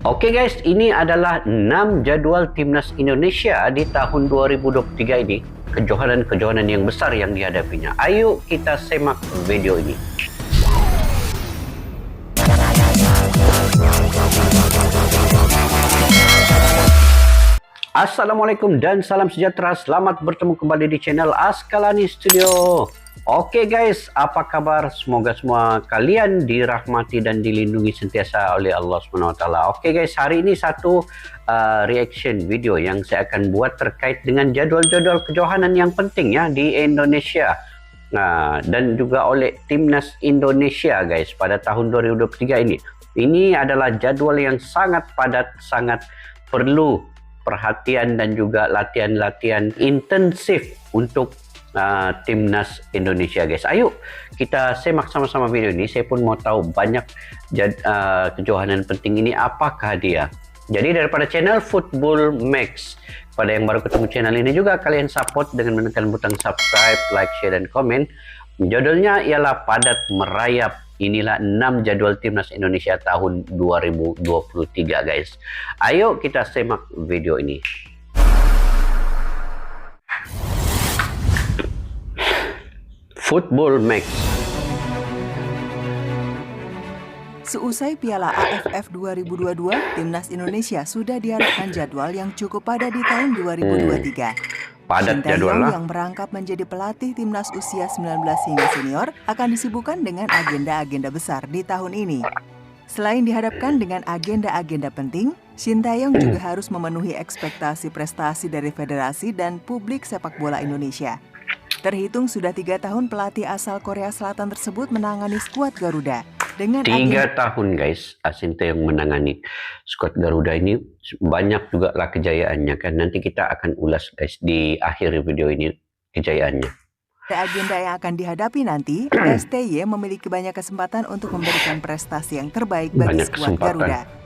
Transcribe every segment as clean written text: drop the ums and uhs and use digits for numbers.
Oke guys, ini adalah 6 jadual timnas Indonesia di tahun 2023 ini. Kejohanan-kejohanan yang besar yang dihadapinya. Ayo kita semak video ini. Assalamualaikum dan salam sejahtera. Selamat bertemu kembali di channel Askalani Studio. Oke guys, apa kabar? Semoga semua kalian dirahmati dan dilindungi sentiasa oleh Allah SWT. Oke guys, hari ini satu reaction video yang saya akan buat terkait dengan jadwal-jadwal kejohanan yang penting ya di Indonesia. Nah, dan juga oleh timnas Indonesia guys pada tahun 2023 ini. Ini adalah jadwal yang sangat padat, sangat perlu perhatian dan juga latihan-latihan intensif untuk timnas Indonesia guys. Ayo kita semak sama-sama video ini. Saya pun mau tahu banyak kejohanan penting ini apakah dia. Jadi daripada channel Football Max, pada yang baru ketemu channel ini juga kalian support dengan menekan butang subscribe, like, share dan komen. Judulnya ialah Padat Merayap. Inilah 6 jadwal timnas Indonesia tahun 2023 guys. Ayo kita semak video ini. Football Max. Seusai Piala AFF 2022, Timnas Indonesia sudah diharapkan jadwal yang cukup padat di tahun 2023. Padat jadwal yang merangkap menjadi pelatih Timnas usia 19 hingga senior akan disibukkan dengan agenda-agenda besar di tahun ini. Selain dihadapkan dengan agenda-agenda penting, Sintayong juga harus memenuhi ekspektasi prestasi dari federasi dan publik sepak bola Indonesia. Terhitung sudah 3 tahun pelatih asal Korea Selatan tersebut menangani skuad Garuda. Dengan 3 tahun guys, Sintayong menangani skuad Garuda ini. Banyak juga lah kejayaannya kan. Nanti kita akan ulas guys di akhir video ini kejayaannya. Agenda yang akan dihadapi nanti, STY memiliki banyak kesempatan untuk memberikan prestasi yang terbaik bagi skuad Garuda.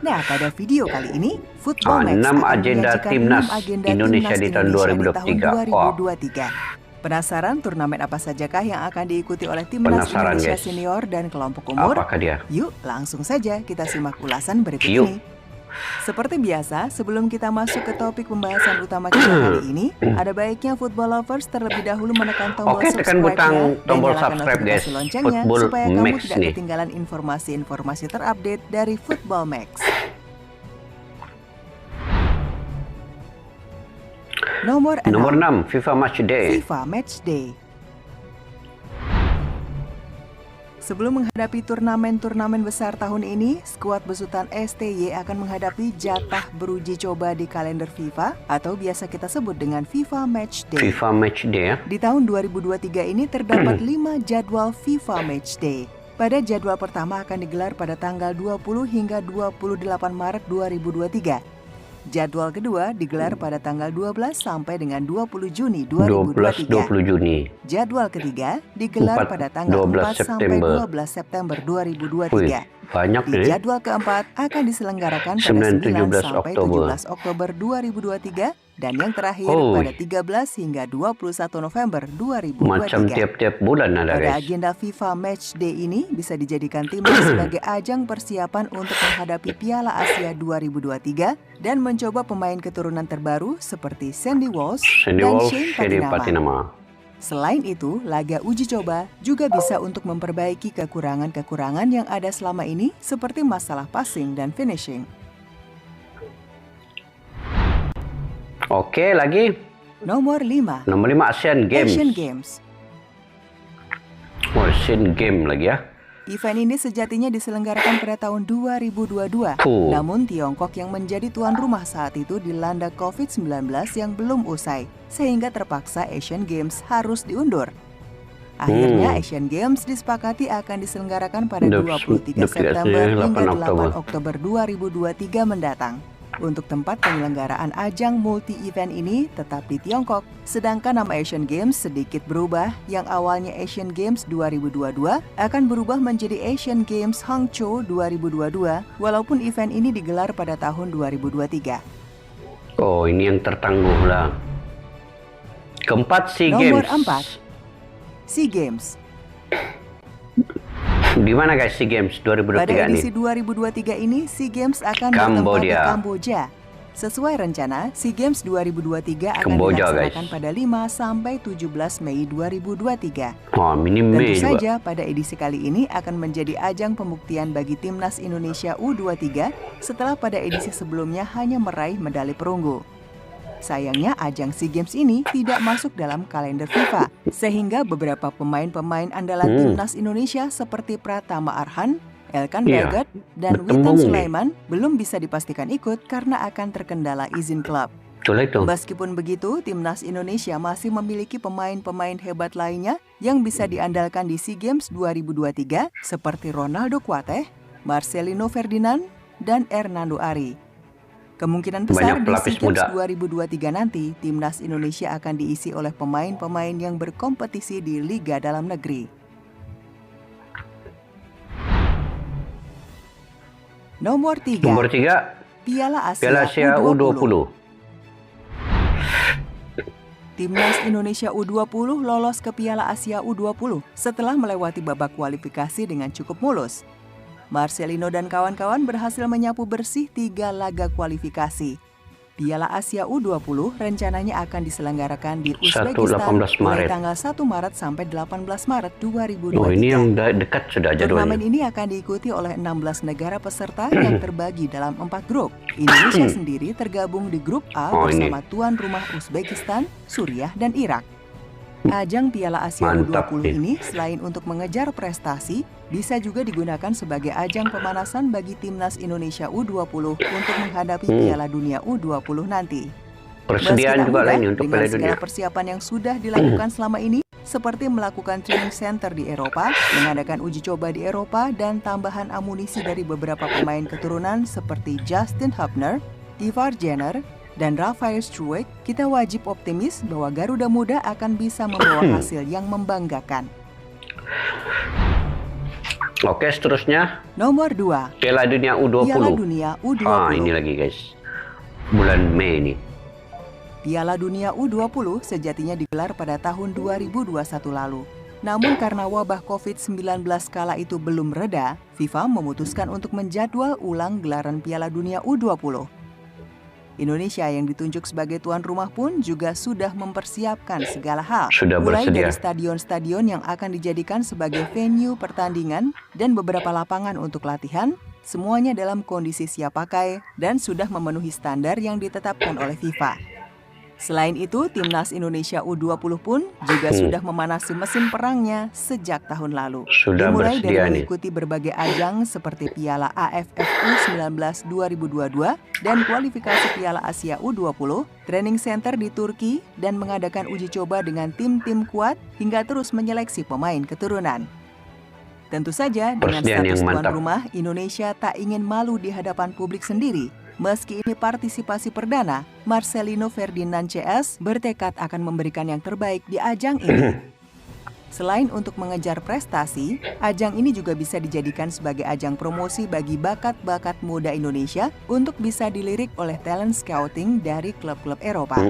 Nah, pada video kali ini, Football Max 6 agenda timnas Indonesia di tahun 2023. Penasaran turnamen apa sajakah yang akan diikuti oleh timnas Indonesia guys. Senior dan kelompok umur? Apakah dia? Yuk, langsung saja kita simak ulasan berikut ini. Seperti biasa, sebelum kita masuk ke topik pembahasan utama kita kali ini, ada baiknya football lovers terlebih dahulu menekan tombol subscribe tekan tombol subscribe guys. Loncengnya Football supaya kamu Max tidak nih. ketinggalan informasi-informasi terupdate dari Football Max. Nomor 6, FIFA Match Day. FIFA Match Day. Sebelum menghadapi turnamen-turnamen besar tahun ini, skuad besutan STY akan menghadapi jatah beruji coba di kalender FIFA atau biasa kita sebut dengan FIFA Match Day. FIFA Match Day ya. Di tahun 2023 ini terdapat 5 jadwal FIFA Match Day. Pada jadwal pertama akan digelar pada tanggal 20 hingga 28 Maret 2023. Jadwal kedua digelar pada tanggal 12 sampai dengan 20 Juni 2023. 12-20 Juni. Jadwal ketiga digelar pada tanggal 4 sampai 12 September 2023. Banyak Di jadwal keempat akan diselenggarakan pada 9 sampai 17 Oktober 2023 dan yang terakhir pada 13 hingga 21 November 2023. Macam tiap-tiap bulan ada Pada guys. agenda FIFA Match Day ini bisa dijadikan timnas sebagai ajang persiapan untuk menghadapi Piala Asia 2023 dan mencoba pemain keturunan terbaru seperti Sandy Walsh dan Shane Patinama. Selain itu, laga uji coba juga bisa untuk memperbaiki kekurangan-kekurangan yang ada selama ini seperti masalah passing dan finishing. Oke, lagi. Nomor 5. Nomor 5 Asian Games. Asian Games. Oh, Asian Games lagi ya. Event ini sejatinya diselenggarakan pada tahun 2022. Namun Tiongkok yang menjadi tuan rumah saat itu dilanda COVID-19 yang belum usai, sehingga terpaksa Asian Games harus diundur. Akhirnya Asian Games disepakati akan diselenggarakan pada 23 September hingga 8 Oktober 2023 mendatang. Untuk tempat penyelenggaraan ajang multi-event ini tetap di Tiongkok, sedangkan nama Asian Games sedikit berubah, yang awalnya Asian Games 2022 akan berubah menjadi Asian Games Hangzhou 2022, walaupun event ini digelar pada tahun 2023. Oh, ini yang tertangguh lah. Keempat SEA Games. Nomor 4, SEA Games. Di mana guys SEA Games 2023 Pada edisi nih? 2023 ini, SEA Games akan bertempat di Kamboja. Kamboja. Sesuai rencana, SEA Games 2023 akan Kamboja, dilaksanakan guys. pada 5 sampai 17 Mei 2023. Oh, minim Mei Tentu juga. saja pada edisi kali ini akan menjadi ajang pembuktian bagi timnas Indonesia U23 setelah pada edisi sebelumnya hanya meraih medali perunggu. Sayangnya ajang SEA Games ini tidak masuk dalam kalender FIFA, sehingga beberapa pemain-pemain andalan timnas Indonesia seperti Pratama Arhan, Elkan Iya, Bagat, dan bertembung Witan nih. Sulaiman belum bisa dipastikan ikut karena akan terkendala izin klub. Itulah itu. Meskipun begitu, timnas Indonesia masih memiliki pemain-pemain hebat lainnya yang bisa diandalkan di SEA Games 2023 seperti Ronaldo Kuateh, Marcelino Ferdinand, dan Hernando Ari. Kemungkinan besar Banyak di pelapis SEA Games muda. 2023 nanti, timnas Indonesia akan diisi oleh pemain-pemain yang berkompetisi di liga dalam negeri. Nomor 3, Nomor 3, Piala Piala Asia Asia U20. U20. Timnas Indonesia U20 lolos ke Piala Asia U20 setelah melewati babak kualifikasi dengan cukup mulus. Marcelino dan kawan-kawan berhasil menyapu bersih 3 laga kualifikasi. Piala Asia U20 rencananya akan diselenggarakan di 1 Uzbekistan 18 mulai Maret. tanggal 1 Maret sampai 18 Maret 2023. Oh, ini yang dekat sudah Turnamen jadwalnya. ini akan diikuti oleh 16 negara peserta yang terbagi dalam 4 grup. Indonesia sendiri tergabung di grup A Oh, ini. bersama tuan rumah Uzbekistan, Suriah, dan Irak. Ajang Piala Asia Mantap U20 nih. ini selain untuk mengejar prestasi, bisa juga digunakan sebagai ajang pemanasan bagi timnas Indonesia U20 untuk menghadapi Piala Dunia U20 nanti. Persediaan Meski tak juga mudah, lain untuk dengan Piala segala Dunia. persiapan yang sudah dilakukan selama ini, seperti melakukan training center di Eropa, mengadakan uji coba di Eropa, dan tambahan amunisi dari beberapa pemain keturunan seperti Justin Hubner, Ivar Jenner, dan Rafael Struijk, kita wajib optimis bahwa Garuda Muda akan bisa membawa hasil yang membanggakan. Oke, seterusnya Nomor 2, Piala Dunia U20. Piala Dunia U20. Ah, ini lagi guys. Bulan Mei ini. Piala Dunia U20 sejatinya digelar pada tahun 2021 lalu. Namun karena wabah COVID-19 kala itu belum reda, FIFA memutuskan untuk menjadwal ulang gelaran Piala Dunia U20. Indonesia yang ditunjuk sebagai tuan rumah pun juga sudah mempersiapkan segala hal. Sudah Mulai bersedia. dari stadion-stadion yang akan dijadikan sebagai venue pertandingan dan beberapa lapangan untuk latihan, semuanya dalam kondisi siap pakai dan sudah memenuhi standar yang ditetapkan oleh FIFA. Selain itu, timnas Indonesia U20 pun juga sudah memanasi mesin perangnya sejak tahun lalu. Sudah Dimulai dari bersedia nih. mengikuti berbagai ajang seperti Piala AFF U19 2022 dan kualifikasi Piala Asia U20, training center di Turki, dan mengadakan uji coba dengan tim-tim kuat hingga terus menyeleksi pemain keturunan. Tentu saja dengan Persediaan yang status tuan mantap. rumah, Indonesia tak ingin malu di hadapan publik sendiri. Meski ini partisipasi perdana, Marcelino Ferdinand CS bertekad akan memberikan yang terbaik di ajang ini. Selain untuk mengejar prestasi, ajang ini juga bisa dijadikan sebagai ajang promosi bagi bakat-bakat muda Indonesia untuk bisa dilirik oleh talent scouting dari klub-klub Eropa.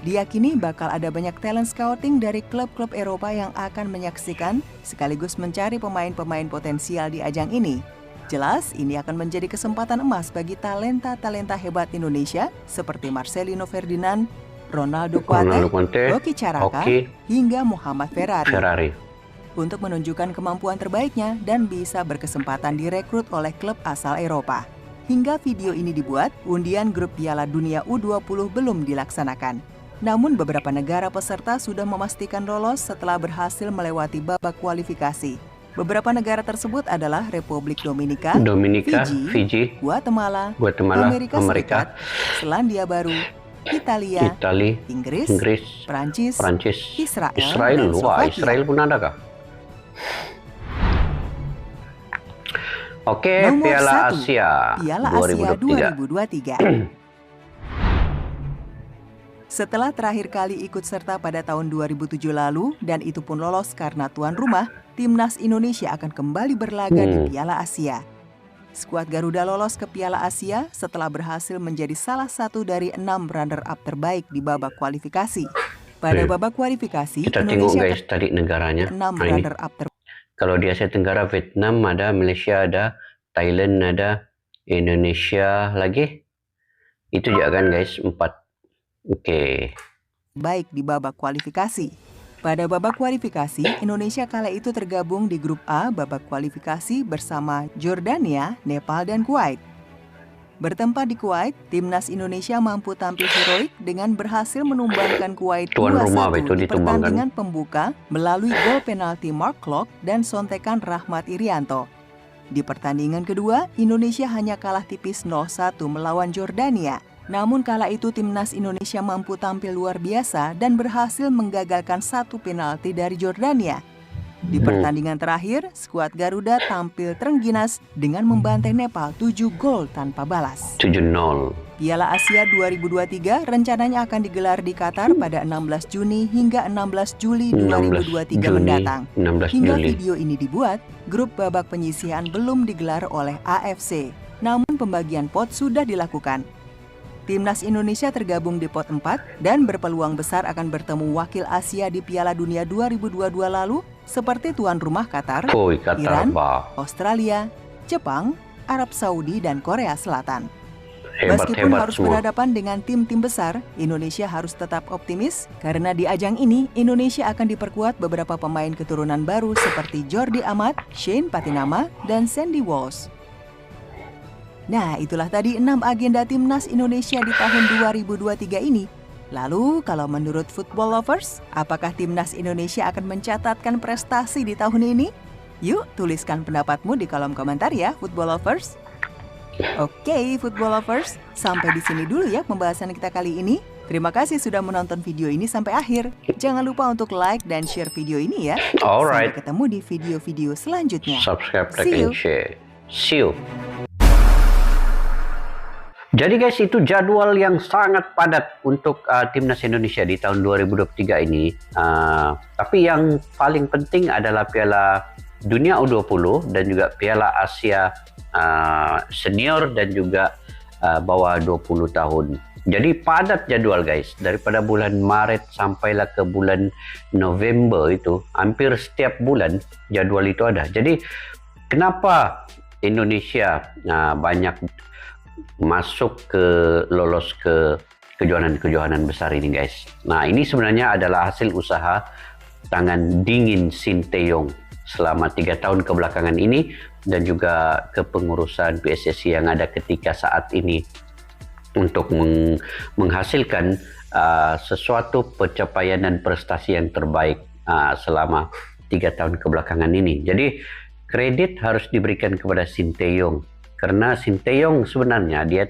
Diyakini bakal ada banyak talent scouting dari klub-klub Eropa yang akan menyaksikan sekaligus mencari pemain-pemain potensial di ajang ini. Jelas, ini akan menjadi kesempatan emas bagi talenta-talenta hebat Indonesia seperti Marcelino Ferdinand, Ronaldo Kuateh, Hoki Caraka, hingga Muhammad Ferrari untuk menunjukkan kemampuan terbaiknya dan bisa berkesempatan direkrut oleh klub asal Eropa. Hingga video ini dibuat, undian grup Piala Dunia U20 belum dilaksanakan. Namun beberapa negara peserta sudah memastikan lolos setelah berhasil melewati babak kualifikasi. Beberapa negara tersebut adalah Republik Dominika, Fiji, Guatemala, Amerika Serikat, Selandia Baru, Italia, Inggris, Prancis, Israel, dan Wah, Slovakia. Israel pun ada kah? Oke, Nomor Piala 1, Asia Piala Asia 2023. Setelah terakhir kali ikut serta pada tahun 2007 lalu, dan itu pun lolos karena tuan rumah, timnas Indonesia akan kembali berlaga di Piala Asia. Skuad Garuda lolos ke Piala Asia setelah berhasil menjadi salah satu dari 6 runner-up terbaik di babak kualifikasi. Pada babak kualifikasi, kita Indonesia tengok guys tadi negaranya. 6 runner-up terbaik. Kalau di Asia Tenggara, Vietnam ada, Malaysia ada, Thailand ada, Indonesia lagi. Itu juga kan guys, 4. Oke. Baik di babak kualifikasi. Pada babak kualifikasi, Indonesia kala itu tergabung di grup A babak kualifikasi bersama Jordania, Nepal, dan Kuwait. Bertempat di Kuwait, timnas Indonesia mampu tampil heroik dengan berhasil menumbangkan Kuwait 2-1 di pertandingan pembuka melalui gol penalti Mark Klok dan sontekan Rahmat Irianto. Di pertandingan kedua, Indonesia hanya kalah tipis 0-1 melawan Jordania. Namun kala itu timnas Indonesia mampu tampil luar biasa dan berhasil menggagalkan 1 penalti dari Jordania. Di pertandingan terakhir, skuad Garuda tampil terengginas dengan membantai Nepal 7 gol tanpa balas. 7-0. Piala Asia 2023 rencananya akan digelar di Qatar pada 16 Juni hingga 16 Juli 2023 mendatang. Hingga video ini dibuat, grup babak penyisihan belum digelar oleh AFC. Namun pembagian pot sudah dilakukan. Timnas Indonesia tergabung di pot 4 dan berpeluang besar akan bertemu wakil Asia di Piala Dunia 2022 lalu seperti tuan rumah Qatar, Iran, Australia, Jepang, Arab Saudi, dan Korea Selatan. Meskipun harus berhadapan dengan tim-tim besar, Indonesia harus tetap optimis karena di ajang ini Indonesia akan diperkuat beberapa pemain keturunan baru seperti Jordi Amat, Shane Patinama, dan Sandy Walsh. Nah, itulah tadi 6 agenda timnas Indonesia di tahun 2023 ini. Lalu, kalau menurut football lovers, apakah timnas Indonesia akan mencatatkan prestasi di tahun ini? Yuk, tuliskan pendapatmu di kolom komentar ya, football lovers. Oke, football lovers, sampai di sini dulu ya pembahasan kita kali ini. Terima kasih sudah menonton video ini sampai akhir. Jangan lupa untuk like dan share video ini ya. Alright. Sampai ketemu di video-video selanjutnya. Subscribe, like, and share. See you. Jadi guys, itu jadwal yang sangat padat untuk timnas Indonesia di tahun 2023 ini. Tapi yang paling penting adalah Piala Dunia U20 dan juga Piala Asia senior dan juga bawah 20 tahun. Jadi padat jadwal guys, daripada bulan Maret sampailah ke bulan November itu, hampir setiap bulan jadwal itu ada. Jadi kenapa Indonesia banyak masuk ke lolos ke kejuaraan-kejuaraan besar ini guys. Nah, ini sebenarnya adalah hasil usaha tangan dingin Sinteyong selama 3 tahun kebelakangan ini dan juga kepengurusan PSSI yang ada ketika saat ini untuk menghasilkan sesuatu pencapaian dan prestasi yang terbaik selama 3 tahun kebelakangan ini. Jadi kredit harus diberikan kepada Sinteyong. Karena Sinteyong sebenarnya dia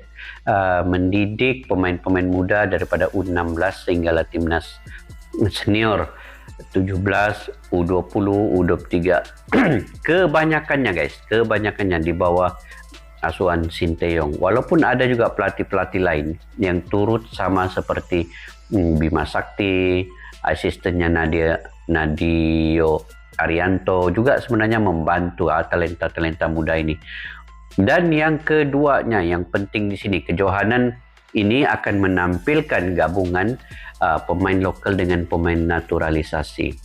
mendidik pemain-pemain muda daripada U16 sehinggalah timnas senior 17, U20, U23. Kebanyakannya guys, kebanyakannya di bawah asuhan Sinteyong. Walaupun ada juga pelatih-pelatih lain yang turut sama seperti Bima Sakti, asistennya Nadio Arianto juga sebenarnya membantu talenta-talenta muda ini. Dan yang keduanya yang penting di sini, kejohanan ini akan menampilkan gabungan pemain lokal dengan pemain naturalisasi.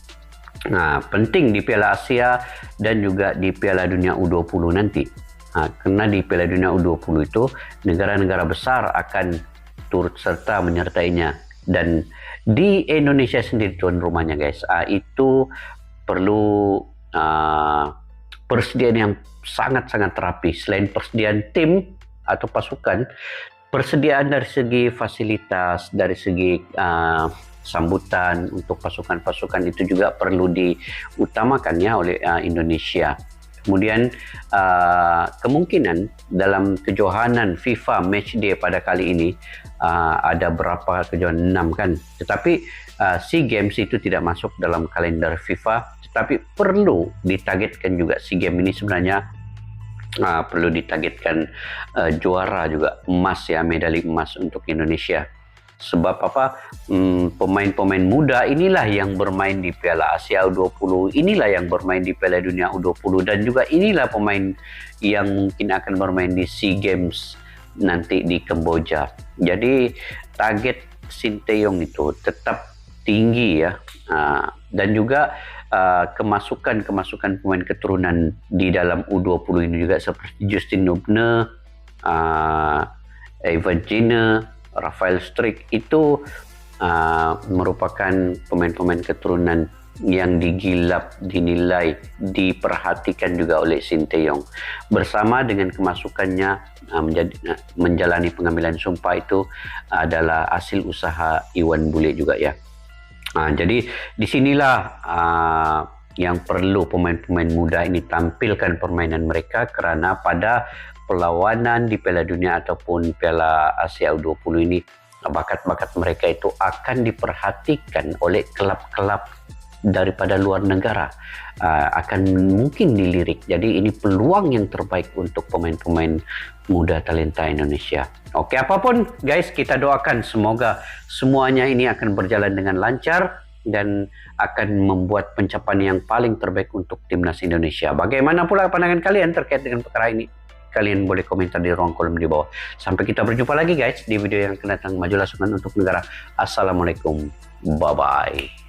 Nah, penting di Piala Asia dan juga di Piala Dunia U20 nanti. Karena di Piala Dunia U20 itu negara-negara besar akan turut serta menyertainya. Dan di Indonesia sendiri tuan rumahnya guys, itu perlu persediaan yang sangat-sangat rapi. Selain persediaan tim atau pasukan, persediaan dari segi fasilitas, dari segi sambutan untuk pasukan-pasukan itu juga perlu diutamakan ya oleh Indonesia. Kemudian kemungkinan dalam kejohanan FIFA Matchday pada kali ini ada berapa kejohanan, 6 kan. Tetapi SEA Games itu tidak masuk dalam kalender FIFA. Tapi perlu ditargetkan juga SEA Games ini sebenarnya perlu ditargetkan juara juga emas ya, medali emas untuk Indonesia. Sebab apa? Pemain-pemain muda inilah yang bermain di Piala Asia U20, inilah yang bermain di Piala Dunia U20 dan juga inilah pemain yang mungkin akan bermain di SEA Games nanti di Kamboja. Jadi target Sinteyong itu tetap tinggi ya. Dan juga kemasukan pemain keturunan di dalam U20 ini juga seperti Justin Nubne, Evan Gina, Rafael Strik itu merupakan pemain-pemain keturunan yang digilap, dinilai, diperhatikan juga oleh Sinteyong. Bersama dengan kemasukannya menjalani pengambilan sumpah itu adalah hasil usaha Iwan Bule juga ya. Jadi disinilah yang perlu pemain-pemain muda ini tampilkan permainan mereka, karena pada perlawanan di Piala Dunia ataupun Piala Asia U20 ini bakat-bakat mereka itu akan diperhatikan oleh klub-klub daripada luar negara, akan mungkin dilirik. Jadi ini peluang yang terbaik untuk pemain-pemain muda talenta Indonesia. Oke, apapun guys, kita doakan semoga semuanya ini akan berjalan dengan lancar dan akan membuat pencapaian yang paling terbaik untuk timnas Indonesia. Bagaimana pula pandangan kalian terkait dengan perkara ini? Kalian boleh komentar di ruang kolom di bawah. Sampai kita berjumpa lagi guys di video yang akan datang. Majulah Sukan untuk negara. Assalamualaikum. Bye-bye.